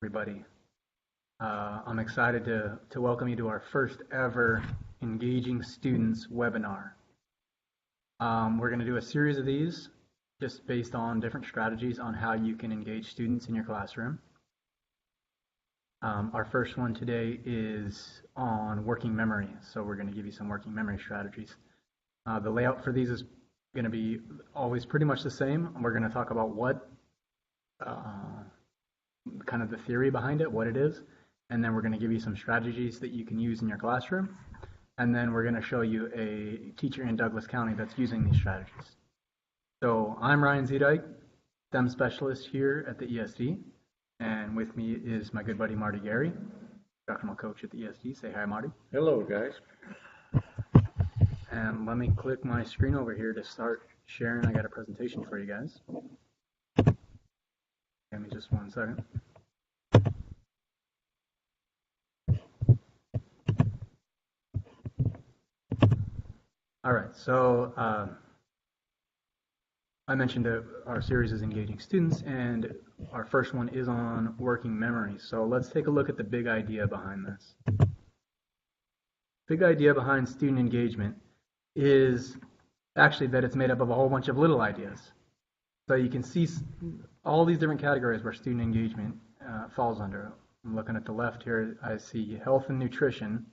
Everybody. I'm excited to welcome you to our first ever Engaging Students webinar. We're going to do a series of these just based on different strategies on how you can engage students in your classroom. Our first one today is on working memory. So we're going to give you some working memory strategies. The layout for these is going to be always pretty much the same. We're going to talk about what kind of the theory behind it, what it is, and then we're going to give you some strategies that you can use in your classroom, and then we're going to show you a teacher in Douglas County that's using these strategies. So I'm Ryan Zedike, STEM specialist here at the ESD, and with me is my good buddy Marty Gary, instructional coach at the ESD. Say hi, Marty. Hello, guys. And let me click my screen over here to start sharing. I got a presentation for you guys. Give me just 1 second. All right, so I mentioned that our series is engaging students, and our first one is on working memory. So let's take a look at the big idea behind this. Big idea behind student engagement is actually that it's made up of a whole bunch of little ideas. So you can see all these different categories where student engagement falls under. I'm looking at the left here. I see health and nutrition,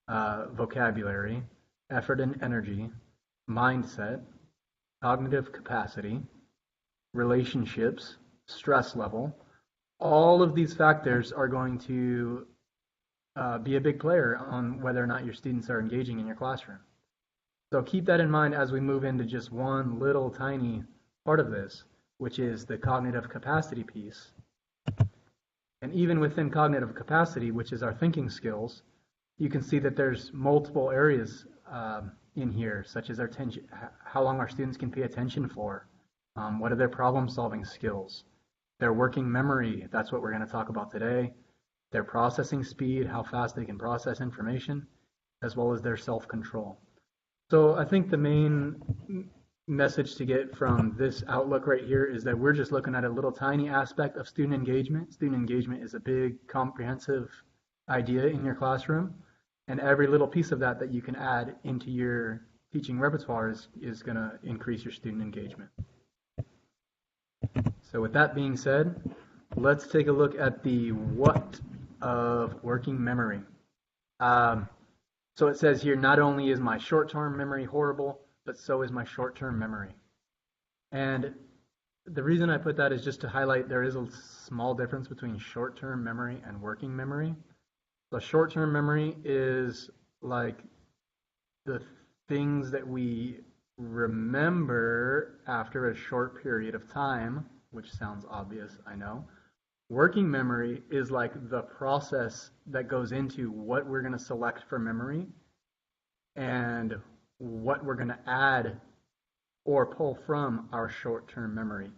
vocabulary, effort and energy, mindset, cognitive capacity, relationships, stress level. All of these factors are going to be a big player on whether or not your students are engaging in your classroom. So keep that in mind as we move into just one little tiny part of this, which is the cognitive capacity piece. And even within cognitive capacity, which is our thinking skills, you can see that there's multiple areas in here, such as our attention, how long our students can pay attention for, what are their problem-solving skills, their working memory, that's what we're going to talk about today, their processing speed, how fast they can process information, as well as their self-control. So I think the main message to get from this outlook right here is that we're just looking at a little tiny aspect of student engagement. Student engagement is a big, comprehensive idea in your classroom, and every little piece of that you can add into your teaching repertoire is going to increase your student engagement. So with that being said, let's take a look at the what of working memory. So it says here, not only is my short-term memory horrible, but so is my short-term memory. And the reason I put that is just to highlight there is a small difference between short-term memory and working memory. So short-term memory is like the things that we remember after a short period of time, which sounds obvious, I know. Working memory is like the process that goes into what we're going to select for memory and what we're going to add or pull from our short-term memory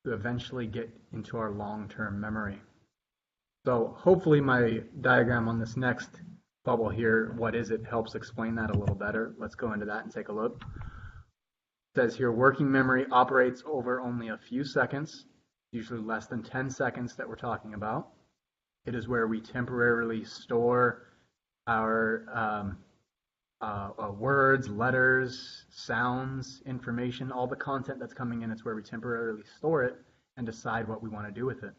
to eventually get into our long-term memory. So hopefully my diagram on this next bubble here, what is it, helps explain that a little better. Let's go into that and take a look. It says here, working memory operates over only a few seconds, usually less than 10 seconds that we're talking about. It is where we temporarily store our words, letters, sounds, information, all the content that's coming in. It's where we temporarily store it and decide what we want to do with it.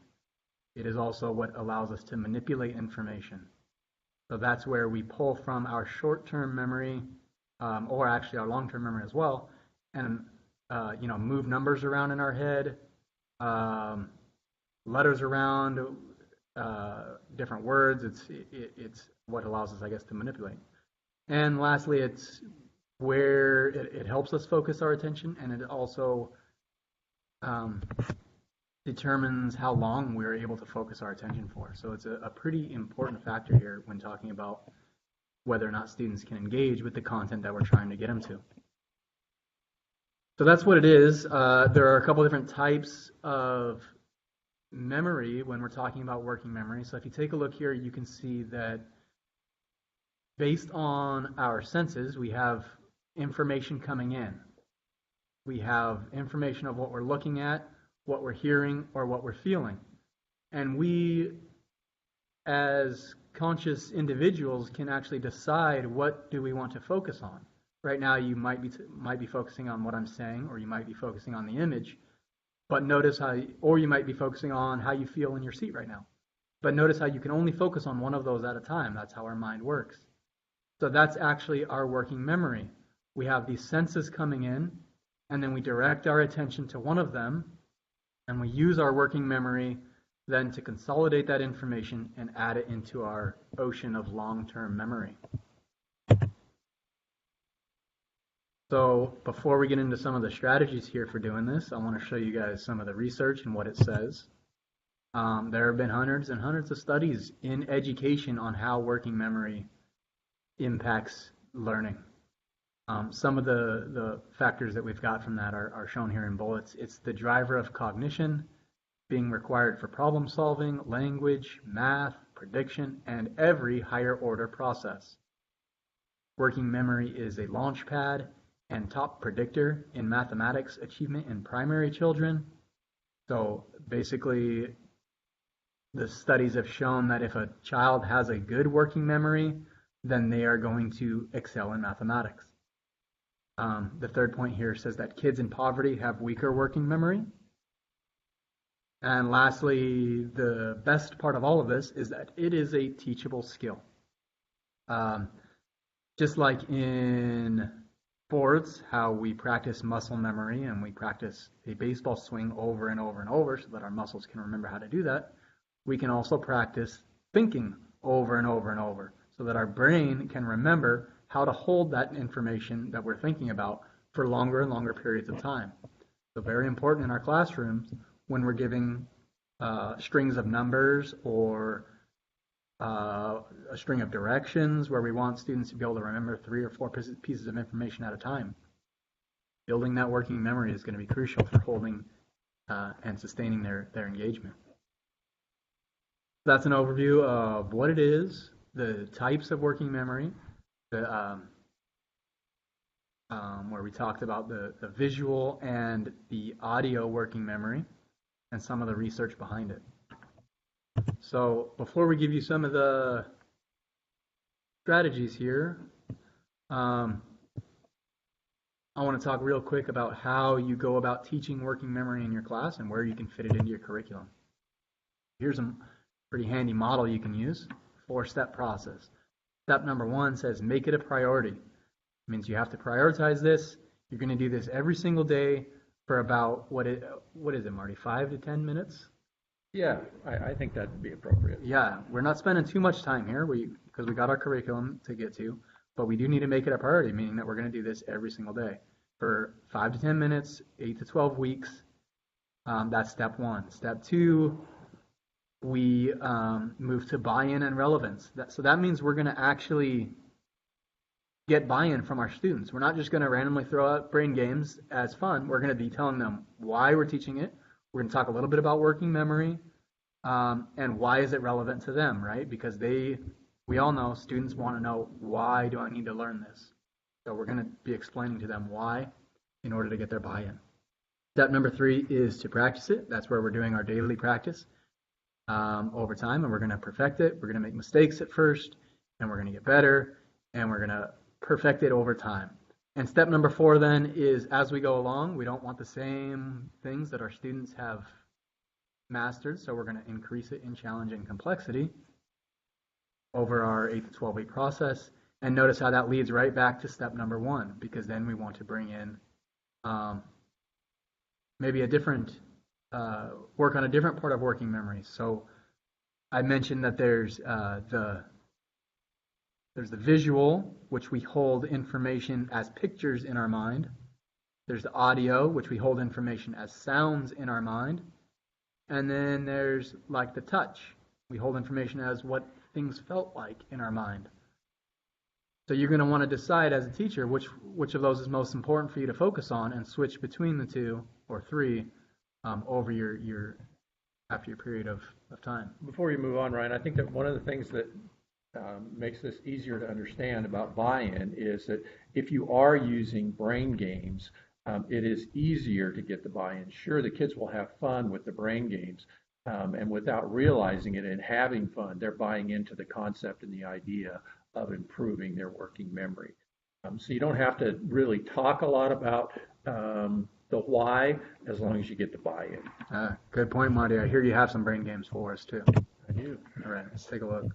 It is also what allows us to manipulate information. So that's where we pull from our short-term memory, or actually our long-term memory as well, and move numbers around in our head, letters around, different words. It's what allows us, I guess, to manipulate. And lastly, it's where it helps us focus our attention, and it also determines how long we're able to focus our attention for. So it's a pretty important factor here when talking about whether or not students can engage with the content that we're trying to get them to. So that's what it is. There are a couple different types of memory when we're talking about working memory. So if you take a look here, you can see that based on our senses, we have information coming in. We have information of what we're looking at, what we're hearing, or what we're feeling. And we, as conscious individuals, can actually decide what do we want to focus on. Right now, you might be focusing on what I'm saying, or you might be focusing on the image, but notice or you might be focusing on how you feel in your seat right now. But notice how you can only focus on one of those at a time. That's how our mind works. So that's actually our working memory. We have these senses coming in, and then we direct our attention to one of them, and we use our working memory then to consolidate that information and add it into our ocean of long-term memory. So before we get into some of the strategies here for doing this, I want to show you guys some of the research and what it says. There have been hundreds and hundreds of studies in education on how working memory impacts learning. Some of the factors that we've got from that are shown here in bullets. It's the driver of cognition, being required for problem solving, language, math, prediction, and every higher order process. Working memory is a launch pad and top predictor in mathematics achievement in primary children. So basically, the studies have shown that if a child has a good working memory, then they are going to excel in mathematics. The third point here says that kids in poverty have weaker working memory. And lastly, the best part of all of this is that it is a teachable skill. Just like in sports, how we practice muscle memory and we practice a baseball swing over and over and over so that our muscles can remember how to do that, we can also practice thinking over and over and over so that our brain can remember how to hold that information that we're thinking about for longer and longer periods of time. So very important in our classrooms when we're giving strings of numbers or a string of directions where we want students to be able to remember 3 or 4 pieces of information at a time. Building that working memory is going to be crucial for holding and sustaining their engagement. That's an overview of what it is, the types of working memory, where we talked about the visual and the audio working memory and some of the research behind it. So before we give you some of the strategies here, I want to talk real quick about how you go about teaching working memory in your class and where you can fit it into your curriculum. Here's a pretty handy model you can use. 4-step process. Step number 1 says make it a priority. It means you have to prioritize this. You're going to do this every single day for about, what is it, Marty, 5 to 10 minutes? Yeah, I think that'd be appropriate. Yeah, we're not spending too much time here because we got our curriculum to get to, but we do need to make it a priority, meaning that we're going to do this every single day for 5 to 10 minutes, 8 to 12 weeks. That's step 1. Step 2, we move to buy-in and relevance. So that means we're going to actually get buy-in from our students. We're not just going to randomly throw out brain games as fun. We're going to be telling them why we're teaching it. We're going to talk a little bit about working memory and why is it relevant to them, right? Because we all know students want to know, why do I need to learn this? So we're going to be explaining to them why in order to get their buy-in. Step number 3 is to practice it. That's where we're doing our daily practice over time, and we're going to perfect it. We're going to make mistakes at first, and we're going to get better, and we're going to perfect it over time. And step number 4 then is, as we go along, we don't want the same things that our students have mastered, so we're going to increase it in challenge and complexity over our 8 to 12 week process. And notice how that leads right back to step number 1, because then we want to bring in maybe a different, work on a different part of working memory. So I mentioned that there's the visual, which we hold information as pictures in our mind. There's the audio, which we hold information as sounds in our mind. And then there's like the touch. We hold information as what things felt like in our mind. So you're going to want to decide as a teacher which of those is most important for you to focus on and switch between the 2 or 3 over your after your period of time. Before you move on, Ryan, I think that one of the things that makes this easier to understand about buy-in is that if you are using brain games, it is easier to get the buy-in. Sure, the kids will have fun with the brain games, And without realizing it and having fun, they're buying into the concept and the idea of improving their working memory. So you don't have to really talk a lot about the why, as long as you get the buy-in. Good point, Monty. I hear you have some brain games for us too. I do. All right, let's take a look.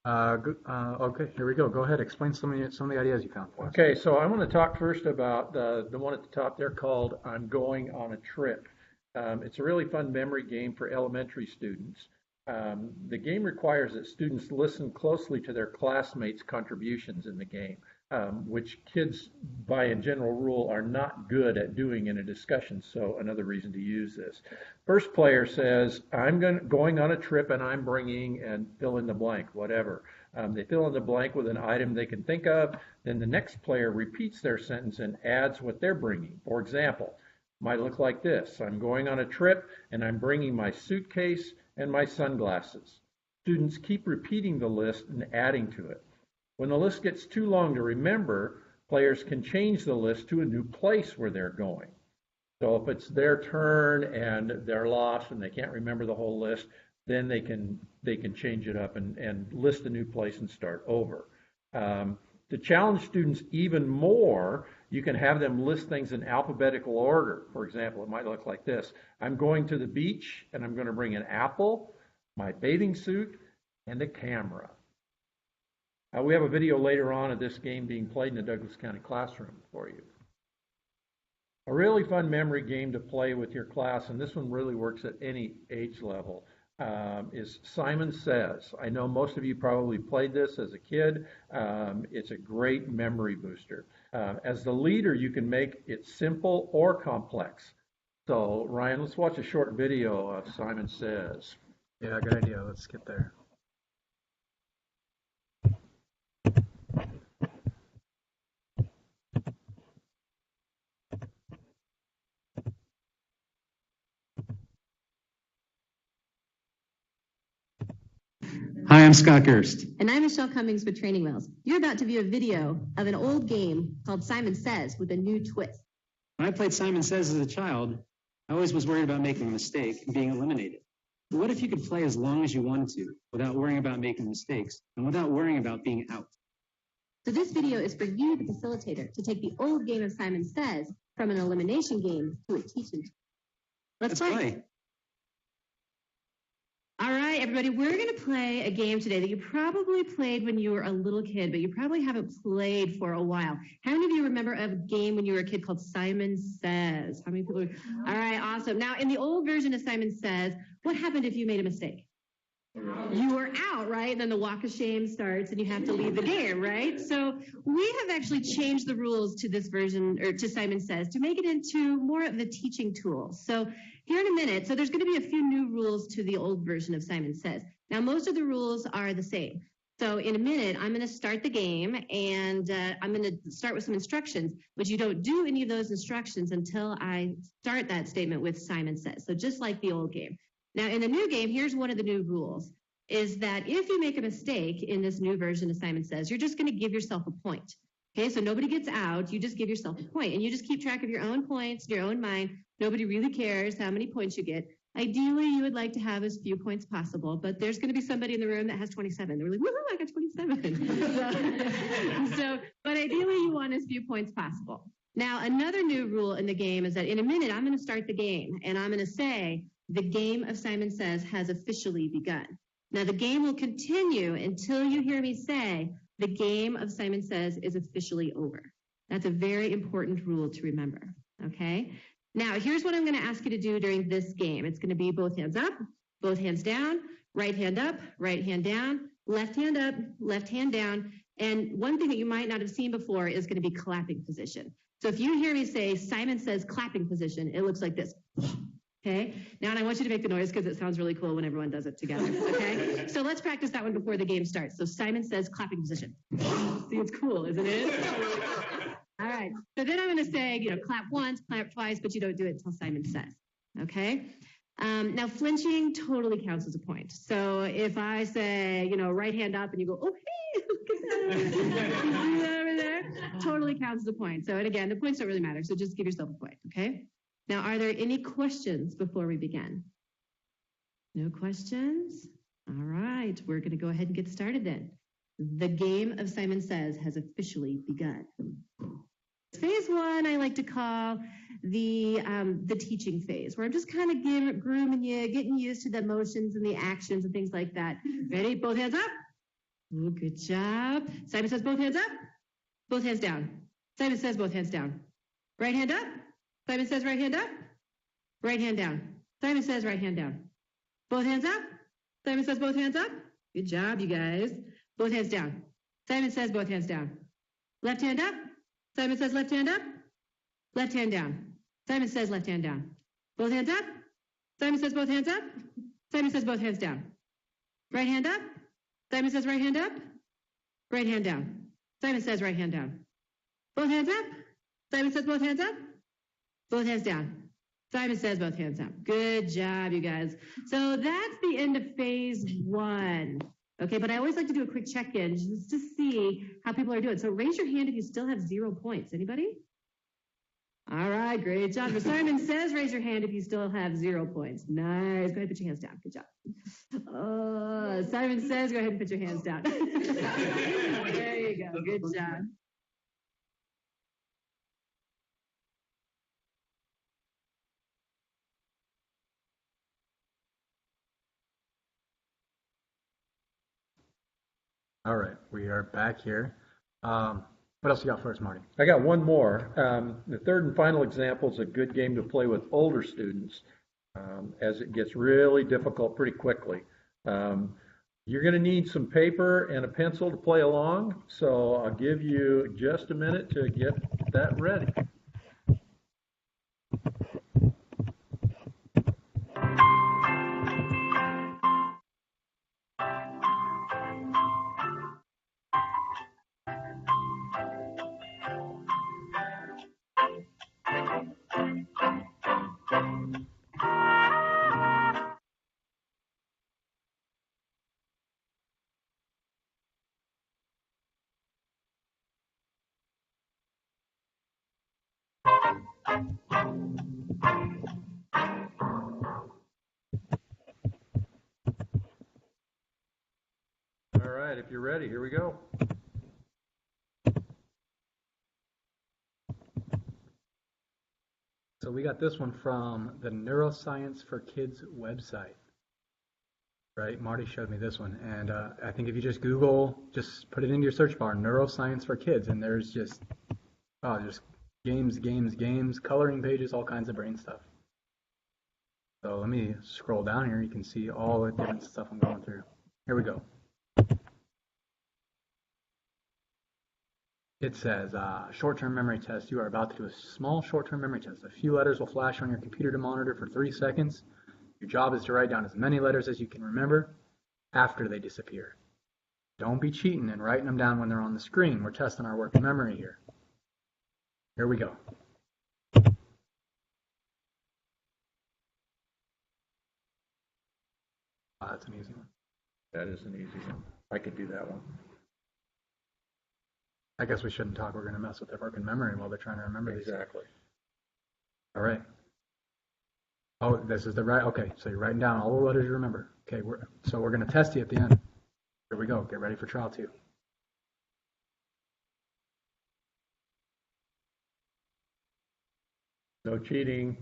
Okay, here we go. Go ahead. Explain some of the ideas you found for us. Okay, so I want to talk first about the one at the top there called "I'm Going on a Trip." It's a really fun memory game for elementary students. The game requires that students listen closely to their classmates' contributions in the game, which kids, by a general rule, are not good at doing in a discussion, so another reason to use this. First player says, I'm going on a trip and I'm bringing, and fill in the blank, whatever. They fill in the blank with an item they can think of. Then the next player repeats their sentence and adds what they're bringing. For example, might look like this. I'm going on a trip and I'm bringing my suitcase and my sunglasses. Students keep repeating the list and adding to it. When the list gets too long to remember, players can change the list to a new place where they're going. So if it's their turn and they're lost and they can't remember the whole list, then they can change it up and list a new place and start over. To challenge students even more, you can have them list things in alphabetical order. For example, it might look like this. I'm going to the beach and I'm going to bring an apple, my bathing suit, and a camera. We have a video later on of this game being played in the Douglas County classroom for you. A really fun memory game to play with your class, and this one really works at any age level, is Simon Says. I know most of you probably played this as a kid. It's a great memory booster. As the leader, you can make it simple or complex. So, Ryan, let's watch a short video of Simon Says. Yeah, good idea. Let's get there. Hi, I'm Scott Gerst. And I'm Michelle Cummings with Training Wheels. You're about to view a video of an old game called Simon Says with a new twist. When I played Simon Says as a child, I always was worried about making a mistake and being eliminated. But what if you could play as long as you wanted to without worrying about making mistakes and without worrying about being out? So this video is for you, the facilitator, to take the old game of Simon Says from an elimination game to a teaching. Let's play. All right, everybody, we're going to play a game today that you probably played when you were a little kid, but you probably haven't played for a while. How many of you remember a game when you were a kid called Simon Says? How many people? All right, awesome. Now, in the old version of Simon Says, what happened if you made a mistake? You were out, right? And then the walk of shame starts and you have to leave the game, right? So we have actually changed the rules to this version, or to Simon Says, to make it into more of the teaching tool. So here in a minute, so there's going to be a few new rules to the old version of Simon Says. Now, most of the rules are the same. So in a minute, I'm going to start the game, and I'm going to start with some instructions, but you don't do any of those instructions until I start that statement with Simon Says. So just like the old game. Now, in the new game, here's one of the new rules, is that if you make a mistake in this new version of Simon Says, you're just going to give yourself a point. Okay, so nobody gets out. You just give yourself a point, and you just keep track of your own points in your own mind. Nobody really cares how many points you get. Ideally, you would like to have as few points possible, but there's going to be somebody in the room that has 27. They're like, woohoo, I got 27. But ideally, you want as few points possible. Now, another new rule in the game is that in a minute, I'm going to start the game, and I'm going to say, the game of Simon Says has officially begun. Now, the game will continue until you hear me say, the game of Simon Says is officially over. That's a very important rule to remember, okay? Now, here's what I'm going to ask you to do during this game. It's going to be both hands up, both hands down, right hand up, right hand down, left hand up, left hand down. And one thing that you might not have seen before is going to be clapping position. So if you hear me say Simon Says clapping position, it looks like this. Okay, now and I want you to make the noise because it sounds really cool when everyone does it together, okay? So let's practice that one before the game starts. So Simon Says clapping position. See, it's cool, isn't it? All right, so then I'm gonna say, clap once, clap twice, but you don't do it until Simon Says, okay? Now flinching totally counts as a point. So if I say, right hand up and you go, oh, hey, look at that. You see that over there? Totally counts as a point. So, and again, the points don't really matter, so just give yourself a point, okay? Now, are there any questions before we begin? No questions? All right, we're going to go ahead and get started then. The game of Simon Says has officially begun. Phase one, I like to call the teaching phase, where I'm just kind of grooming you, getting used to the motions and the actions and things like that. Ready? Both hands up. Ooh, good job. Simon says both hands up. Both hands down. Simon says both hands down. Right hand up. Simon says right hand up. Right hand down. Simon says right hand down. Both hands up. Simon says both hands up. Good job, you guys. Both hands down. Simon says both hands down. Left hand up. Simon says left hand up. Left hand down. Simon says left hand down. Both hands up. Simon says both hands up. Simon says both hands down. Right hand up. Simon says right hand up. Right hand down. Simon says right hand down. Both hands up. Simon says both hands up. Both hands down. Simon says both hands up. Good job, you guys. So that's the end of phase one. Okay, but I always like to do a quick check-in just to see how people are doing. So raise your hand if you still have 0 points. Anybody? All right, great job. For Simon Says, raise your hand if you still have 0 points. Nice. Go ahead and put your hands down. Good job. Simon Says, go ahead and put your hands down. There you go. Good job. All right, we are back here. What else you got for us, Marty? I got one more. The third and final example is a good game to play with older students as it gets really difficult pretty quickly. You're going to need some paper and a pencil to play along, so I'll give you just a minute to get that ready. All right, if you're ready, here we go. So we got this one from the Neuroscience for Kids website, right? Marty showed me this one, and I think if you just Google, just put it into your search bar, Neuroscience for Kids, and there's just games, coloring pages, all kinds of brain stuff. So let me scroll down here. You can see all the different stuff I'm going through. Here we go. It says, short-term memory test. You are about to do a small short-term memory test. A few letters will flash on your computer to monitor for 3 seconds. Your job is to write down as many letters as you can remember after they disappear. Don't be cheating and writing them down when they're on the screen. We're testing our working memory here. Here we go. That's an easy one. That is an easy one. I could do that one. I guess we shouldn't talk. We're going to mess with their working memory while they're trying to remember these. Exactly. All right. Oh, this is the right. Okay, so you're writing down all the letters you remember. Okay, so we're going to test you at the end. Here we go. Get ready for trial 2. No cheating.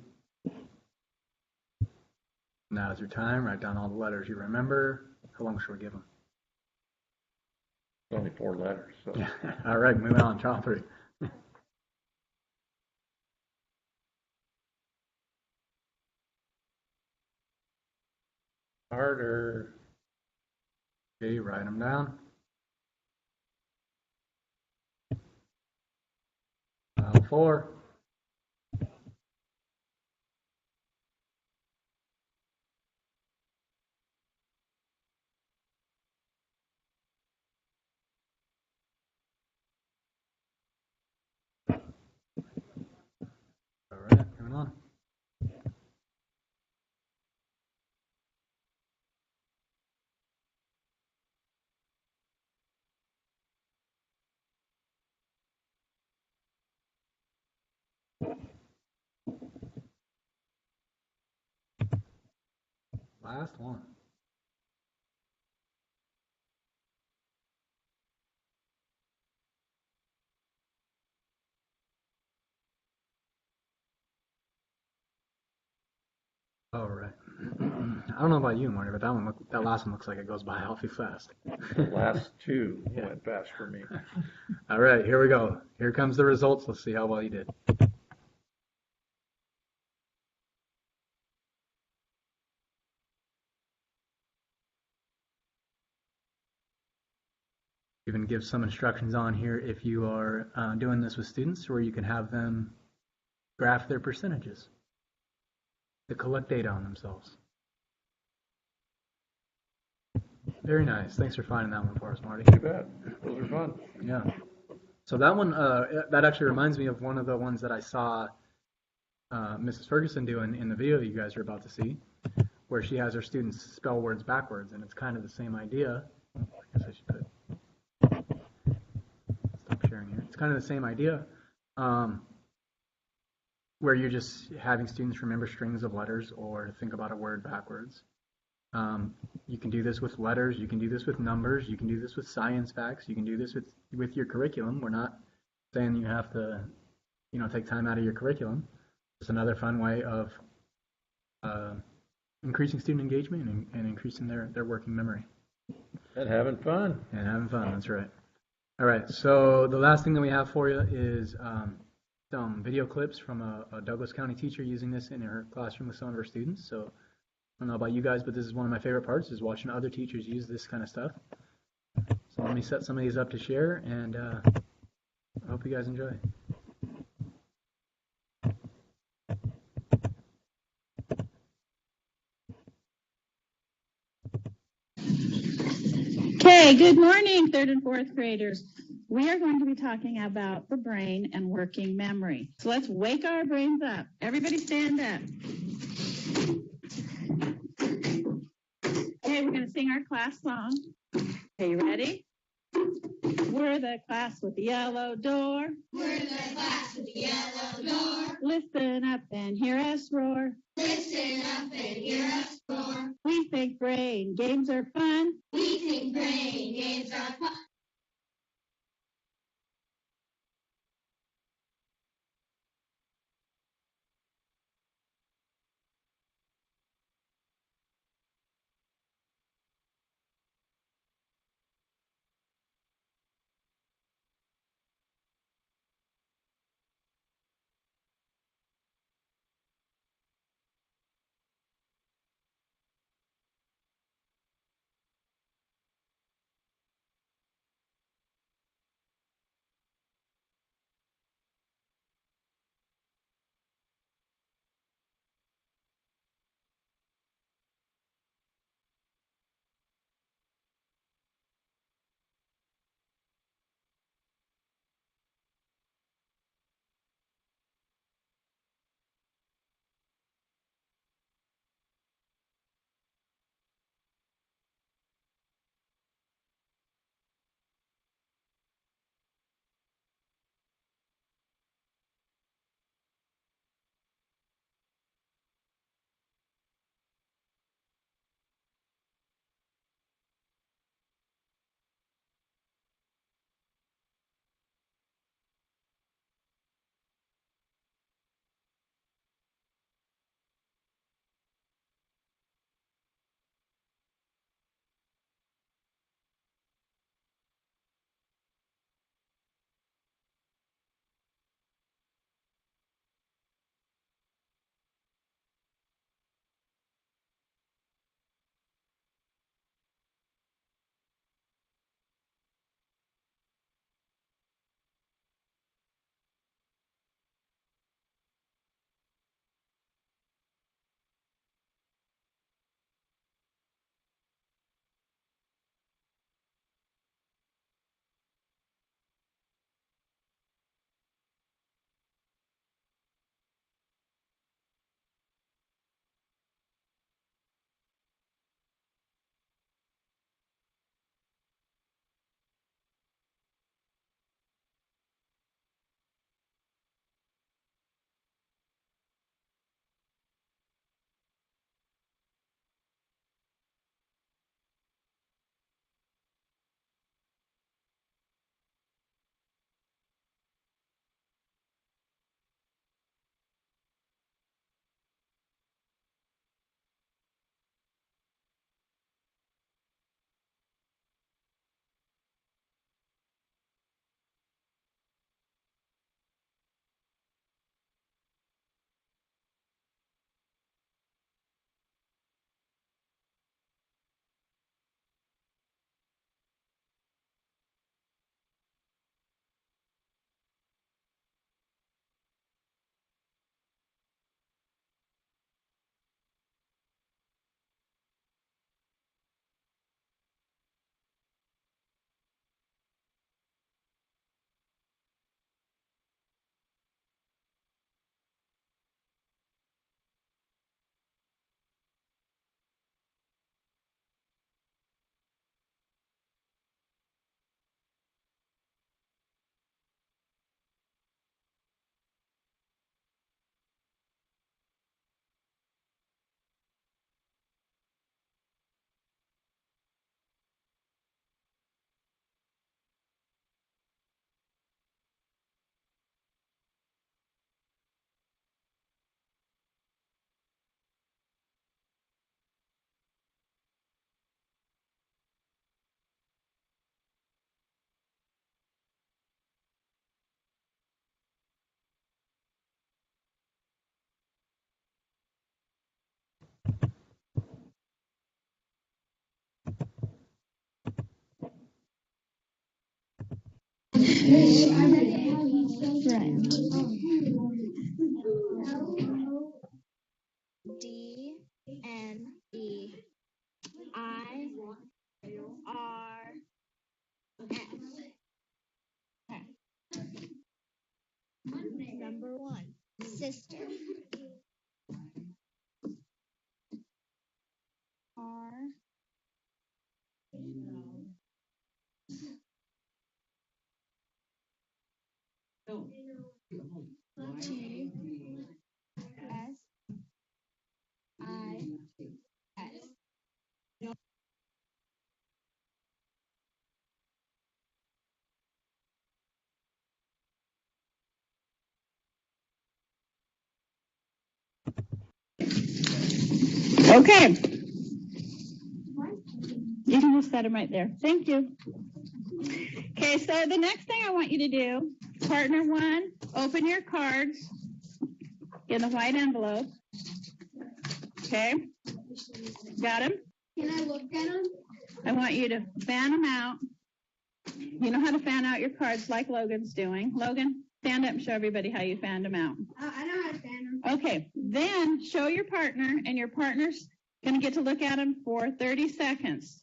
Now's your time. Write down all the letters you remember. How long should we give them? It's only 4 letters. So. Yeah. All right, moving on. Trial 3. Harder. Okay, write them down. Trial 4. All right, moving on. last one. All right. I don't know about you, Marty, but that last one looks like it goes by awfully fast. The last two Yeah. went fast for me. All right, here we go. Here comes the results. Let's see how well you did. Even give some instructions on here if you are doing this with students, where you can have them graph their percentages to collect data on themselves. Very nice. Thanks for finding that one for us, Marty. You bet. Those are fun. Yeah. So that one, that actually reminds me of one of the ones that I saw Mrs. Ferguson do in the video you guys are about to see, where she has her students spell words backwards, and it's kind of the same idea. I guess I should put stop sharing here. It's kind of the same idea, where you're just having students remember strings of letters or think about a word backwards. You can do this with letters, you can do this with numbers, you can do this with science facts, you can do this with your curriculum. We're not saying you have to, take time out of your curriculum. It's another fun way of increasing student engagement and increasing their working memory. And having fun. And having fun, that's right. All right, so the last thing that we have for you is some video clips from a Douglas County teacher using this in her classroom with some of her students. So I don't know about you guys, but this is one of my favorite parts, is watching other teachers use this kind of stuff. So let me set some of these up to share, and I hope you guys enjoy. Okay, good morning, third and fourth graders. We are going to be talking about the brain and working memory. So let's wake our brains up. Everybody stand up. Okay, we're going to sing our class song. Okay, you ready? We're the class with the yellow door. We're the class with the yellow door. Listen up and hear us roar. Listen up and hear us roar. We think brain games are fun. We think brain games are fun. D N E I R S. Number 1, sister. R T S I S. Okay. You can just set them right there. Thank you. Okay, so the next thing I want you to do, partner 1, open your cards in the white envelope. Okay, got them? Can I look at them? I want you to fan them out. You know how to fan out your cards like Logan's doing. Logan, stand up and show everybody how you fanned them out. I know how to fan them. Okay, then show your partner, and your partner's going to get to look at them for 30 seconds.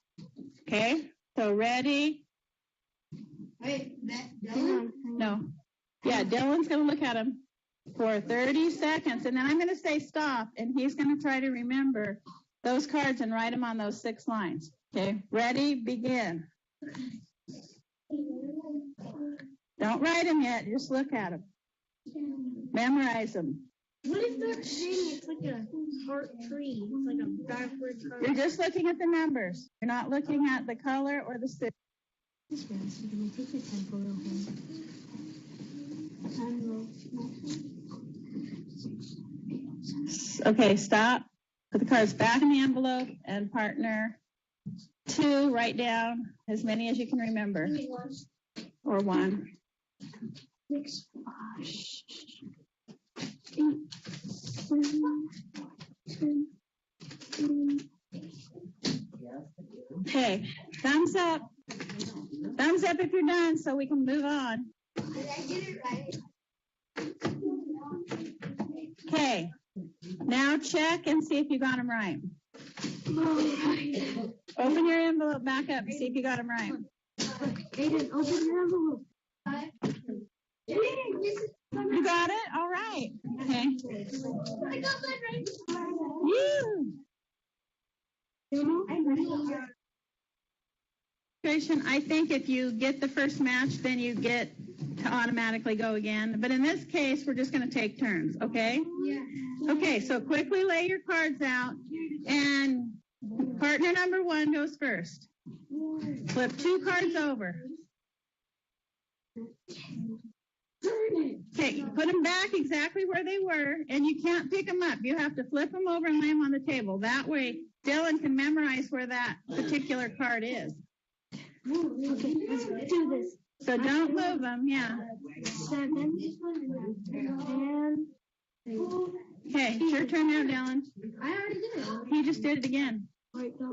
Okay, so ready? Wait, Dylan? No. Yeah, Dylan's going to look at them for 30 seconds, and then I'm going to say stop, and he's going to try to remember those cards and write them on those 6 lines. Okay, ready, begin. Don't write them yet, just look at them. Memorize them. What if they're saying it's like a heart tree? It's like a backward card. You're just looking at the numbers. You're not looking at the color or the stick. Okay, stop. Put the cards back in the envelope, and partner 2, write down as many as you can remember. Or 1. 6, 5, 8, 7, 10, 11. Okay, thumbs up. Thumbs up if you're done so we can move on. Did I get it right? Okay, now check and see if you got them right. Open your envelope back up and see if you got them right. Aiden, open your envelope. You got it? All right. Okay. I got that right. I think if you get the first match, then you get to automatically go again. But in this case, we're just going to take turns, okay? Yeah. Okay, so quickly lay your cards out, and partner number 1 goes first. Flip 2 cards over. Okay, put them back exactly where they were, and you can't pick them up. You have to flip them over and lay them on the table. That way, Dylan can memorize where that particular card is. Okay, let's do this. So don't move them, yeah. 7, and Okay, it's your turn now, Dylan. I already did it. He just did it again. Wait, no.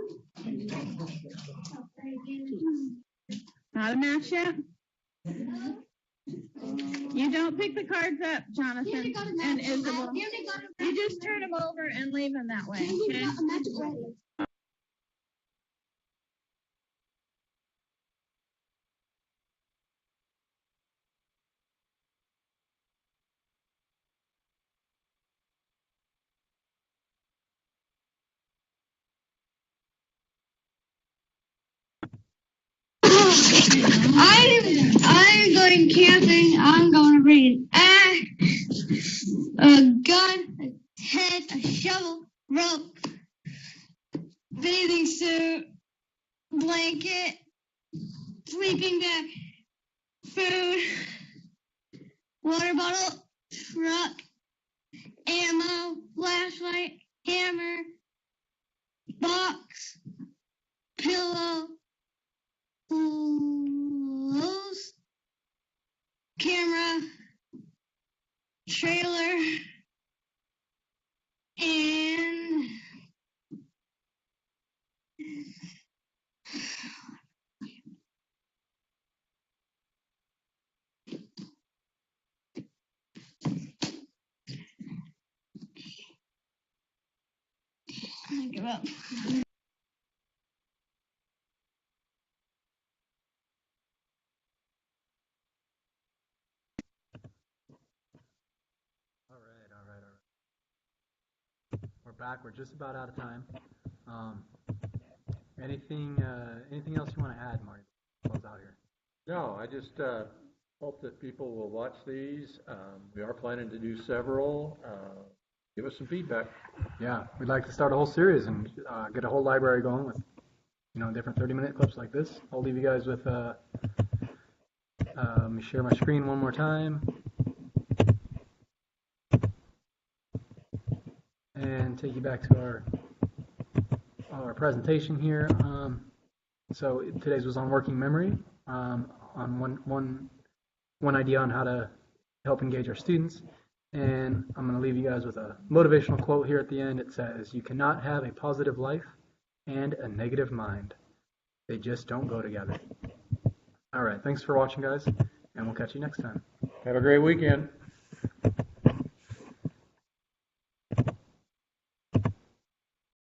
Not a match yet? You don't pick the cards up, Jonathan and Isabel. You just turn them over and leave them that way, okay? I'm going camping. I'm going to bring an axe, a gun, a tent, a shovel, rope, bathing suit, blanket, sleeping bag, food, water bottle, truck, ammo, flashlight, hammer, box, pillow, clothes, camera, trailer, and Give up. All right. We're back. We're just about out of time. Anything else you want to add, Marty? Close out here. No, I just hope that people will watch these. We are planning to do several. Give us some feedback. Yeah, we'd like to start a whole series and get a whole library going with, different 30-minute clips like this. I'll leave you guys with, let me share my screen one more time. And take you back to our presentation here. So today's was on working memory, on one idea on how to help engage our students. And I'm going to leave you guys with a motivational quote here at the end. It says, "You cannot have a positive life and a negative mind. They just don't go together." All right, thanks for watching, guys, and we'll catch you next time. Have a great weekend.